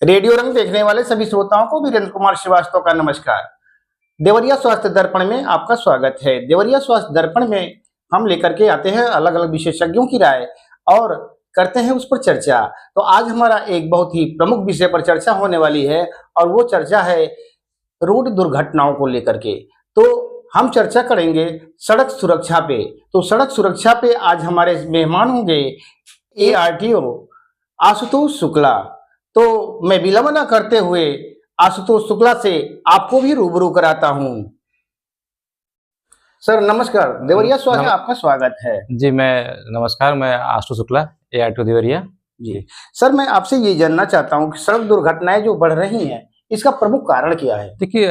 Radio रंग देखने वाले सभी श्रोताओं को वीरेंद्र कुमार श्रीवास्तव का नमस्कार। देवरिया स्वास्थ्य दर्पण में आपका स्वागत है। देवरिया स्वास्थ्य दर्पण में हम लेकर के आते हैं अलग अलग विशेषज्ञों की राय और करते हैं उस पर चर्चा। तो आज हमारा एक बहुत ही प्रमुख विषय पर चर्चा होने वाली है और वो चर्चा है रोड दुर्घटनाओं को लेकर के। तो हम चर्चा करेंगे सड़क सुरक्षा पे। तो सड़क सुरक्षा पे आज हमारे मेहमान होंगे ARTO आशुतोष शुक्ला। तो मैं विलंब न करते हुए आशुतोष शुक्ला से आपको भी रूबरू कराता हूँ। सर नमस्कार, देवरिया स्वास्थ्य में आपका स्वागत है। जी नमस्कार, मैं आशुतोष शुक्ला, ARTO देवरिया। जी सर, मैं आपसे ये जानना चाहता हूँ कि सड़क दुर्घटनाएं जो बढ़ रही हैं इसका प्रमुख कारण क्या है? देखिए,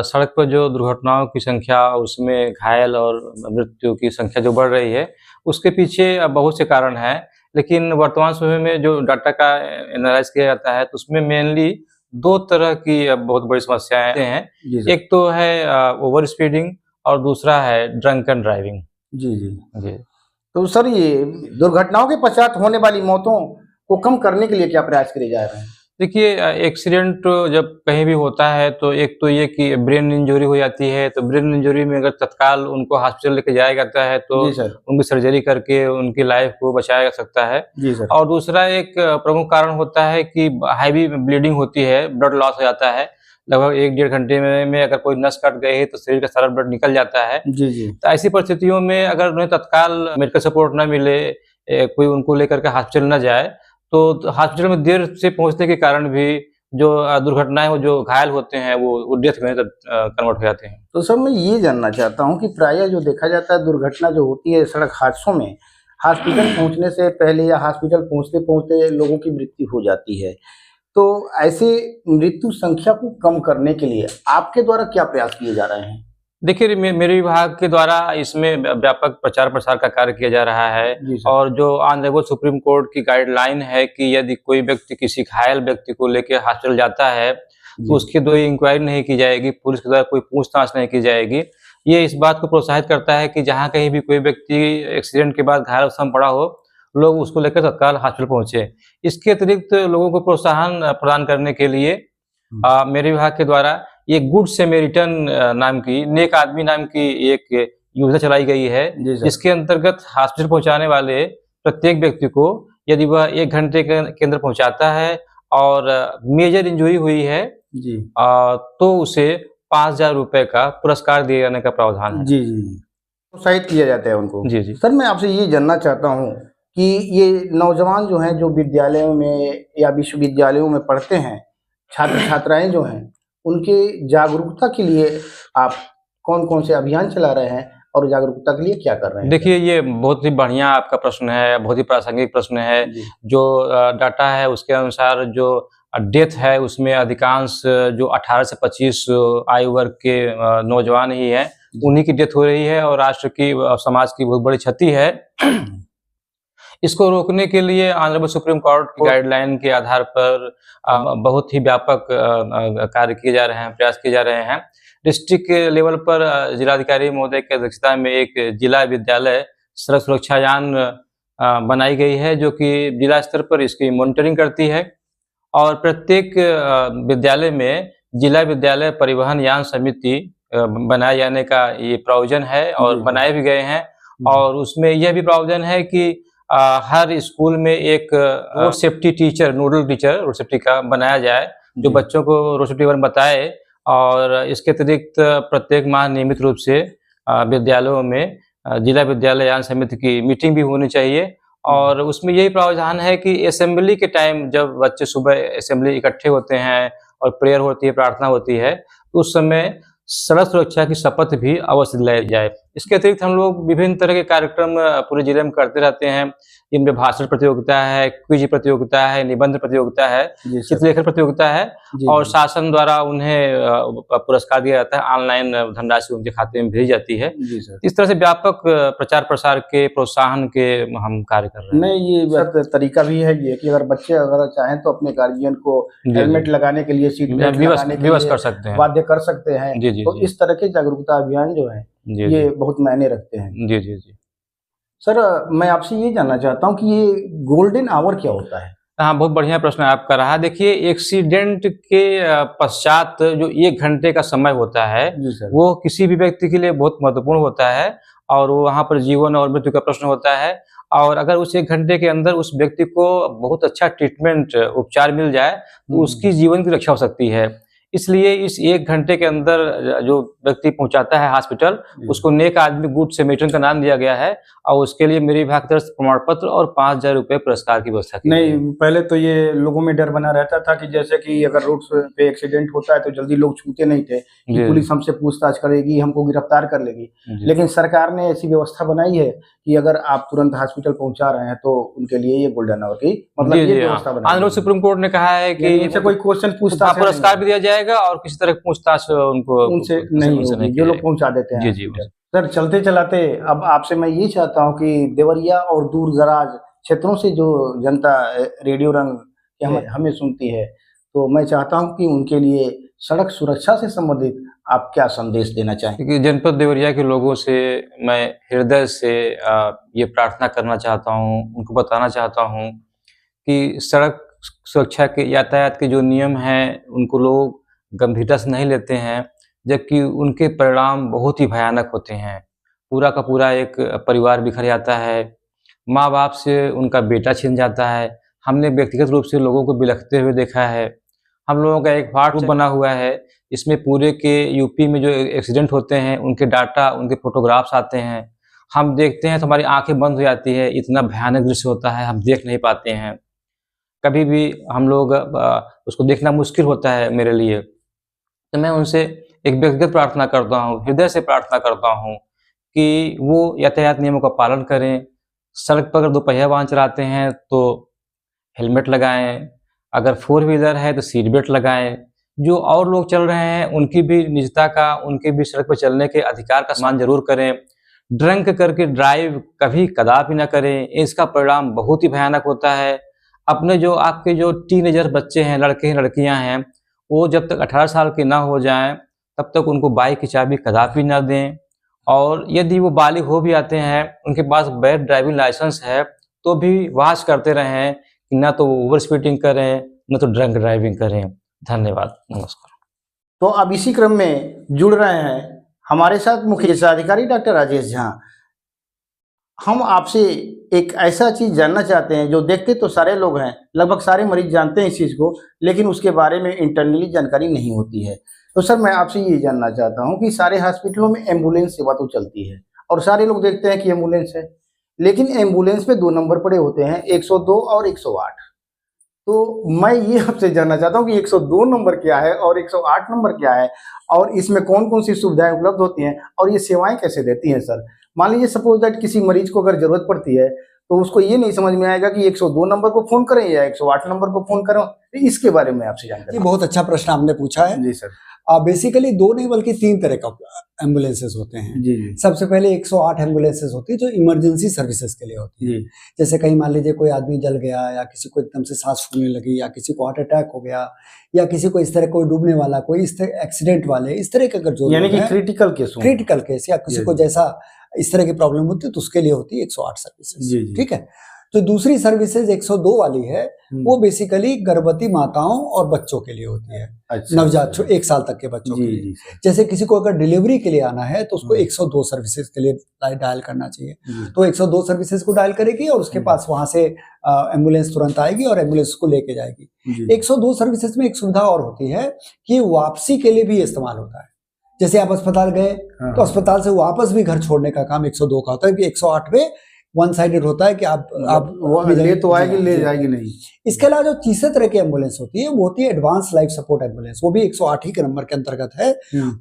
सड़क पर जो दुर्घटनाओं की संख्या, उसमें घायल और मृत्यु की संख्या जो बढ़ रही है, उसके पीछे बहुत से कारण हैं। लेकिन वर्तमान समय में जो डाटा का एनालाइज किया जाता है तो उसमें मेनली दो तरह की बहुत बड़ी समस्याएं हैं। एक तो है ओवर स्पीडिंग और दूसरा है ड्रंकन ड्राइविंग। जी जी जी। तो सर, ये दुर्घटनाओं के पश्चात होने वाली मौतों को कम करने के लिए क्या प्रयास किए जा रहे हैं? देखिए, एक्सीडेंट जब कहीं भी होता है तो एक तो ये कि ब्रेन इंजरी हो जाती है, तो ब्रेन इंजरी में अगर तत्काल उनको हॉस्पिटल लेके जाया जाता है तो उनकी सर्जरी करके उनकी लाइफ को बचाया जा सकता है। जी सर। और दूसरा एक प्रमुख कारण होता है कि हैवी ब्लीडिंग होती है, ब्लड लॉस हो जाता है। लगभग 1-1.5 घंटे में अगर कोई नस कट गई है तो शरीर का सारा ब्लड निकल जाता है। जी जी। तो ऐसी परिस्थितियों में अगर उन्हें तत्काल मेडिकल सपोर्ट न मिले, कोई उनको लेकर के हॉस्पिटल न जाए, तो हॉस्पिटल में देर से पहुंचने के कारण भी जो दुर्घटनाएं, वो जो घायल होते हैं वो डेथ में कन्वर्ट हो जाते हैं। तो सर, मैं ये जानना चाहता हूँ कि प्रायः जो देखा जाता है दुर्घटना जो होती है सड़क हादसों में, हॉस्पिटल पहुंचने से पहले या हॉस्पिटल पहुंचते पहुंचते लोगों की मृत्यु हो जाती है। तो ऐसे मृत्यु संख्या को कम करने के लिए आपके द्वारा क्या प्रयास किए जा रहे हैं? देखिए, मेरे विभाग के द्वारा इसमें व्यापक प्रचार प्रसार का कार्य किया जा रहा है। और जो ऑनरेबल सुप्रीम कोर्ट की गाइडलाइन है कि यदि कोई व्यक्ति किसी घायल व्यक्ति को लेकर हॉस्पिटल जाता है तो उसकी कोई इंक्वायरी नहीं की जाएगी, पुलिस के द्वारा कोई पूछताछ नहीं की जाएगी। ये इस बात को प्रोत्साहित करता है कि जहाँ कहीं भी कोई व्यक्ति एक्सीडेंट के बाद घायल अवस्था में पड़ा हो, लोग उसको लेकर तत्काल हॉस्पिटल पहुंचे। इसके अतिरिक्त लोगों को प्रोत्साहन प्रदान करने के लिए मेरे विभाग के द्वारा ये गुड सैमरिटन नाम की, नेक आदमी नाम की एक योजना चलाई गई है, जिसके अंतर्गत हॉस्पिटल पहुंचाने वाले प्रत्येक व्यक्ति को यदि वह 1 घंटे के अंदर पहुंचाता है और मेजर इंजरी हुई है जी, तो उसे 5,000 रुपए का पुरस्कार दिए जाने का प्रावधान है। जी जी, प्रोत्साहित किया जाता है उनको। जी जी। सर, मैं आपसे ये जानना चाहता हूँ कि ये नौजवान जो हैं, जो विद्यालयों में या विश्वविद्यालयों में पढ़ते हैं, छात्र छात्राएं जो हैं, उनके जागरूकता के लिए आप कौन-कौन से अभियान चला रहे हैं और जागरूकता के लिए क्या कर रहे हैं? देखिए, ये बहुत ही बढ़िया आपका प्रश्न है, बहुत ही प्रासंगिक प्रश्न है। जो डाटा है उसके अनुसार जो डेथ है उसमें अधिकांश जो 18 से 25 आयु वर्ग के नौजवान ही हैं, उन्हीं की डेथ हो रही है और राष्ट्र की, समाज की बहुत बड़ी क्षति है। इसको रोकने के लिए ऑनरेबल सुप्रीम कोर्ट की गाइडलाइन के आधार पर बहुत ही व्यापक कार्य किए जा रहे हैं, प्रयास किए जा रहे हैं। डिस्ट्रिक्ट लेवल पर जिलाधिकारी महोदय की अध्यक्षता में एक जिला विद्यालय सड़क सुरक्षा यान बनाई गई है, जो कि जिला स्तर पर इसकी मॉनिटरिंग करती है। और प्रत्येक विद्यालय में जिला विद्यालय परिवहन यान समिति बनाए जाने का ये प्रावधान है और बनाए भी गए हैं। और उसमें यह भी प्रावधान है कि हर स्कूल में एक road safety teacher, nodal teacher road safety का बनाया जाए, जो बच्चों को रोड सेफ्टी बारे में बताए। और इसके अतिरिक्त प्रत्येक माह नियमित रूप से विद्यालयों में जिला विद्यालय यान समिति की मीटिंग भी होनी चाहिए। और उसमें यही प्रावधान है कि असेंबली के टाइम, जब बच्चे सुबह असेंबली इकट्ठे होते हैं और प्रेयर होती है, प्रार्थना होती है, तो उस समय सड़क सुरक्षा की शपथ भी अवश्य दिलाई जाए। इसके अतिरिक्त हम लोग विभिन्न तरह के कार्यक्रम पूरे जिले में करते रहते हैं। इनमें भाषण प्रतियोगिता है, क्विज प्रतियोगिता है, निबंध प्रतियोगिता है, चित्रलेखन प्रतियोगिता है और शासन द्वारा उन्हें पुरस्कार दिया जाता है। ऑनलाइन धनराशि उनके खाते में भेजी जाती है। इस तरह से व्यापक प्रचार प्रसार के, प्रोत्साहन के हम कार्य कर रहे हैं। नहीं, ये तरीका भी है ये कि अगर बच्चे अगर चाहें तो अपने गार्जियन को हेलमेट लगाने के लिए, सीट बेल्ट लगाने के लिए कर सकते हैं, बाध्य कर सकते हैं। तो इस तरह के जागरूकता अभियान जो है ये बहुत मायने रखते हैं। जी जी जी। सर, मैं आपसे ये जानना चाहता हूँ कि ये गोल्डन आवर क्या होता है? हाँ, बहुत बढ़िया प्रश्न आपका रहा। देखिए, एक्सीडेंट के पश्चात जो 1 घंटे का समय होता है, जी सर। वो किसी भी व्यक्ति के लिए बहुत महत्वपूर्ण होता है और वो वहाँ पर जीवन और मृत्यु का प्रश्न होता है। और अगर उस 1 घंटे के अंदर उस व्यक्ति को बहुत अच्छा ट्रीटमेंट, उपचार मिल जाए, तो उसकी जीवन की रक्षा हो सकती है। इसलिए इस 1 घंटे के अंदर जो व्यक्ति पहुँचाता है हॉस्पिटल, उसको नेक आदमी गुड सैमारिटन का नाम दिया गया है और उसके लिए मेरे विभाग की तरफ से प्रमाण पत्र और 5,000 रुपए पुरस्कार की व्यवस्था की गई है। नहीं, पहले तो ये लोगों में डर बना रहता था कि जैसे कि अगर रोड पे एक्सीडेंट होता है तो जल्दी लोग छूते नहीं थे कि जी। पुलिस हमसे पूछताछ करेगी, हमको गिरफ्तार कर लेगी। जी। लेकिन सरकार ने ऐसी व्यवस्था बनाई है कि अगर आप तुरंत हॉस्पिटल पहुंचा रहे हैं तो उनके लिए ये गोल्डन आवर की मतलब जी, ये जी, व्यवस्था हाँ। बनाई आंध्र गई है। सुप्रीम कोर्ट ने कहा है यानी कि उनसे कोई क्वेश्चन पूछताछ नहीं पुरस्कार भी होगा। दिया जाएगा और किसी तरह की पूछताछ उनको उनसे नहीं उनसे होगी, की जो लोग जाएगी। पहुंचा देते हैं जी, जी। हॉस्पिटल। सर, चलते चलाते अब आपसे मैं ये चाहता हूँ कि देवरिया और दूर दराज क्षेत्रों से जो जनता रेडियो रंग के हमें सुनती है, तो मैं चाहता हूँ कि उनके लिए सड़क सुरक्षा से संबंधित आप क्या संदेश देना चाहें? क्योंकि जनपद देवरिया के लोगों से मैं हृदय से ये प्रार्थना करना चाहता हूँ, उनको बताना चाहता हूँ कि सड़क सुरक्षा के, यातायात के जो नियम हैं, उनको लोग गंभीरता से नहीं लेते हैं, जबकि उनके परिणाम बहुत ही भयानक होते हैं। पूरा का पूरा एक परिवार बिखर जाता है, माँ-बाप से उनका बेटा छिन जाता है। हमने व्यक्तिगत रूप से लोगों को बिलखते हुए देखा है। हम लोगों का एक व्हाट्सएप ग्रुप बना हुआ है, इसमें पूरे के यूपी में जो एक्सीडेंट होते हैं, उनके डाटा, उनके फ़ोटोग्राफ्स आते हैं। हम देखते हैं तो हमारी आँखें बंद हो जाती है, इतना भयानक दृश्य होता है, हम देख नहीं पाते हैं। कभी भी हम लोग उसको देखना मुश्किल होता है मेरे लिए। तो मैं उनसे एक व्यक्तिगत प्रार्थना करता हूँ, हृदय से प्रार्थना करता हूँ कि वो यातायात नियमों का पालन करें। सड़क पर अगर दोपहिया वाहन चलाते हैं तो हेलमेट लगाएँ, अगर फोर व्हीलर है तो सीट बेल्ट लगाएँ। जो और लोग चल रहे हैं उनकी भी निजता का, उनके भी सड़क पर चलने के अधिकार का सम्मान ज़रूर करें। ड्रंक करके ड्राइव कभी कदापि ना करें, इसका परिणाम बहुत ही भयानक होता है। अपने जो आपके जो टीनेजर बच्चे हैं, लड़के हैं, लड़कियाँ हैं, वो जब तक 18 साल के ना हो जाएँ, तब तक उनको बाइक की चाबी कदापि ना दें। और यदि वो बालिग हो भी आते हैं, उनके पास वैध ड्राइविंग लाइसेंस है, तो भी वाच करते रहें कि ना तो ओवर स्पीडिंग करें, ना तो ड्रंक ड्राइविंग करें। धन्यवाद, नमस्कार। तो अब इसी क्रम में जुड़ रहे हैं हमारे साथ मुख्य चिकित्सा अधिकारी डॉक्टर राजेश झा। हम आपसे एक ऐसा चीज जानना चाहते हैं जो देखते तो सारे लोग हैं, लगभग सारे मरीज जानते हैं इस चीज को, लेकिन उसके बारे में इंटरनली जानकारी नहीं होती है। तो सर, मैं आपसे ये जानना चाहता हूँ कि सारे हॉस्पिटलों में एम्बुलेंस सेवा तो चलती है और सारे लोग देखते हैं कि एम्बुलेंस है, लेकिन एम्बुलेंस पे 2 नंबर पड़े होते हैं, 102 और 108। तो मैं ये आपसे जानना चाहता हूँ कि 102 नंबर क्या है और 108 नंबर क्या है, और इसमें कौन कौन सी सुविधाएं उपलब्ध होती हैं और ये सेवाएं कैसे देती हैं सर? मान लीजिए सपोज दैट किसी मरीज को अगर जरूरत पड़ती है तो उसको ये नहीं समझ में आएगा कि 102 नंबर को फोन करें या 108 नंबर को फोन करें, तो इसके बारे में आपसे जानकारी। जी, बहुत अच्छा प्रश्न आपने पूछा है। जी सर। बेसिकली 2 नहीं बल्कि 3 तरह का एम्बुलेंसेस होते हैं। जी जी। सबसे पहले 108 एम्बुलेंसेस होती है जो इमरजेंसी सर्विसेज के लिए होती है। जैसे कहीं मान लीजिए कोई आदमी जल गया या किसी को एकदम से सांस फूलने लगी या किसी को हार्ट अटैक हो गया या किसी को इस तरह कोई डूबने वाला, कोई इस तरह एक्सीडेंट वाले, इस तरह के अगर जो यानी कि क्रिटिकल केस या किसी को जैसा इस तरह की प्रॉब्लम होती है तो उसके लिए होती है 108 सर्विसेज। ठीक है। तो दूसरी सर्विसेज 102 वाली है, वो बेसिकली गर्भवती माताओं और बच्चों के लिए होती है। अच्छा, नवजात 1 साल तक के बच्चों के लिए। जैसे किसी को अगर डिलीवरी के लिए आना है तो उसको 102 सर्विसेज के लिए डायल करना चाहिए। तो 102 सर्विसेज को डायल करेगी और उसके पास वहां से एम्बुलेंस तुरंत आएगी और एम्बुलेंस को लेके जाएगी। 102 सर्विसेज में एक सुविधा और होती है कि वापसी के लिए भी इस्तेमाल होता है। जैसे आप अस्पताल गए तो अस्पताल से वापस भी घर छोड़ने का काम 102 का होता है, कि 108 पे वन साइडेड होता है कि आप ले तो आएगी, ले जाएगी नहीं। इसके अलावा जो तीसरे तरह की एम्बुलेंस होती है वो होती है एडवांस लाइफ सपोर्ट एम्बुलेंस, वो भी 108 ही के नंबर के अंतर्गत है।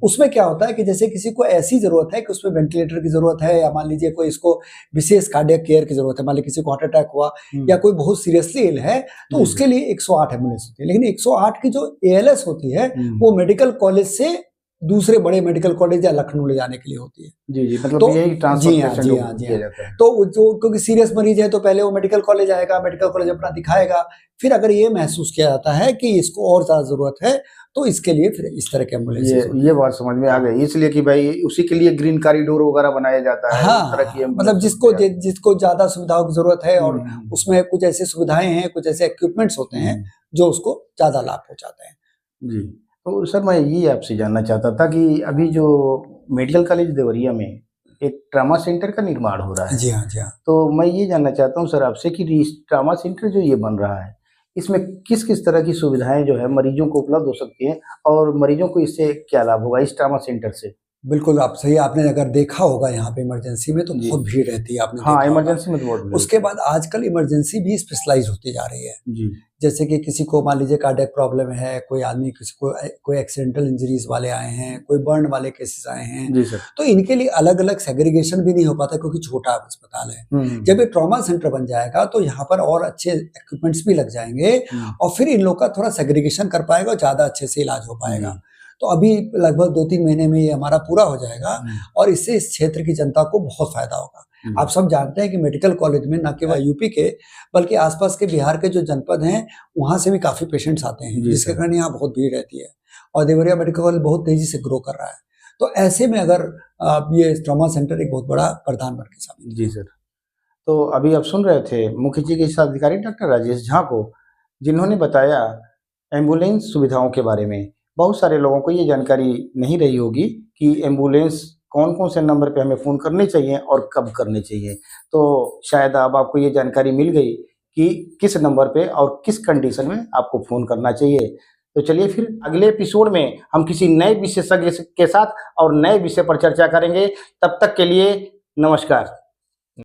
उसमें क्या होता है कि जैसे किसी को ऐसी जरूरत है कि उसमें वेंटिलेटर की जरूरत है, या मान लीजिए कोई इसको विशेष कार्डियक केयर की जरूरत है, मान लीजिए किसी को हार्ट अटैक हुआ या कोई बहुत सीरियसली इल है, तो उसके लिए 108 एम्बुलेंस होती है। लेकिन 108 की जो ALS होती है वो मेडिकल कॉलेज से दूसरे बड़े मेडिकल कॉलेज या लखनऊ ले जाने के लिए होती है। जी जी, मतलब तो यही जी ट्रांसपोर्टेशन हाँ किया जाता है। तो जो क्योंकि सीरियस मरीज है तो पहले वो मेडिकल कॉलेज आएगा, मेडिकल कॉलेज अपना दिखाएगा, फिर अगर ये महसूस किया जाता है कि इसको और ज्यादा जरूरत है तो इसके लिए फिर इस तरह के एम्बुलेंस ये बात समझ में आ गई, इसलिए कि भाई उसी के लिए ग्रीन कॉरिडोर वगैरह बनाया जाता है। हाँ, उस तरह की मतलब जिसको ज्यादा सुविधाओं की जरूरत है और उसमें कुछ ऐसी सुविधाएं हैं, कुछ ऐसे इक्विपमेंट्स होते हैं जो उसको ज्यादा लाभ पहुंचाते हैं। जी, तो सर मैं ये आपसे जानना चाहता था कि अभी जो मेडिकल कॉलेज देवरिया में एक ट्रामा सेंटर का निर्माण हो रहा है। जी हाँ, जी हाँ। तो मैं ये जानना चाहता हूँ सर आपसे कि ट्रामा सेंटर जो ये बन रहा है, इसमें किस किस तरह की सुविधाएं जो है मरीजों को उपलब्ध हो सकती हैं और मरीजों को इससे क्या लाभ होगा इस ट्रामा सेंटर से? बिल्कुल आप सही, आपने अगर देखा होगा यहाँ पे इमरजेंसी में तो बहुत भीड़ रहती है, आपने हाँ, देखा इमरजेंसी में तो बहुत भीड़ उसके बाद आजकल इमरजेंसी भी स्पेशलाइज होती जा रही है। जी, जैसे कि किसी को मान लीजिए कार्डियक प्रॉब्लम है, कोई आदमी किसी को कोई एक्सीडेंटल इंजरीज वाले आए हैं, कोई बर्न वाले केसेस आए हैं, जी सर। तो इनके लिए अलग अलग सेग्रीगेशन भी नहीं हो पाता क्योंकि छोटा अस्पताल है। जब ये ट्रॉमा सेंटर बन जाएगा तो यहाँ पर और अच्छे इक्विपमेंट्स भी लग जाएंगे और फिर इन लोग का थोड़ा सेग्रीगेशन कर पाएगा और ज्यादा अच्छे से इलाज हो पाएगा। तो अभी लगभग 2-3 महीने में ये हमारा पूरा हो जाएगा और इससे इस क्षेत्र की जनता को बहुत फायदा होगा। आप सब जानते हैं कि मेडिकल कॉलेज में न केवल यूपी के बल्कि आसपास के बिहार के जो जनपद हैं वहां से भी काफी पेशेंट्स आते हैं, जिसके कारण यहाँ बहुत भीड़ रहती है और देवरिया मेडिकल कॉलेज बहुत तेजी से ग्रो कर रहा है। तो ऐसे में अगर ये ट्रॉमा सेंटर एक बहुत बड़ा वरदान बन के सामने। जी सर, तो अभी आप सुन रहे थे मुख्य चिकित्सा अधिकारी डॉक्टर राजेश झा को, जिन्होंने बताया एम्बुलेंस सुविधाओं के बारे में। बहुत सारे लोगों को ये जानकारी नहीं रही होगी कि एम्बुलेंस कौन कौन से नंबर पे हमें फ़ोन करने चाहिए और कब करने चाहिए। तो शायद अब आपको ये जानकारी मिल गई कि किस नंबर पे और किस कंडीशन में आपको फ़ोन करना चाहिए। तो चलिए फिर अगले एपिसोड में हम किसी नए विशेषज्ञ के साथ और नए विषय पर चर्चा करेंगे। तब तक के लिए नमस्कार।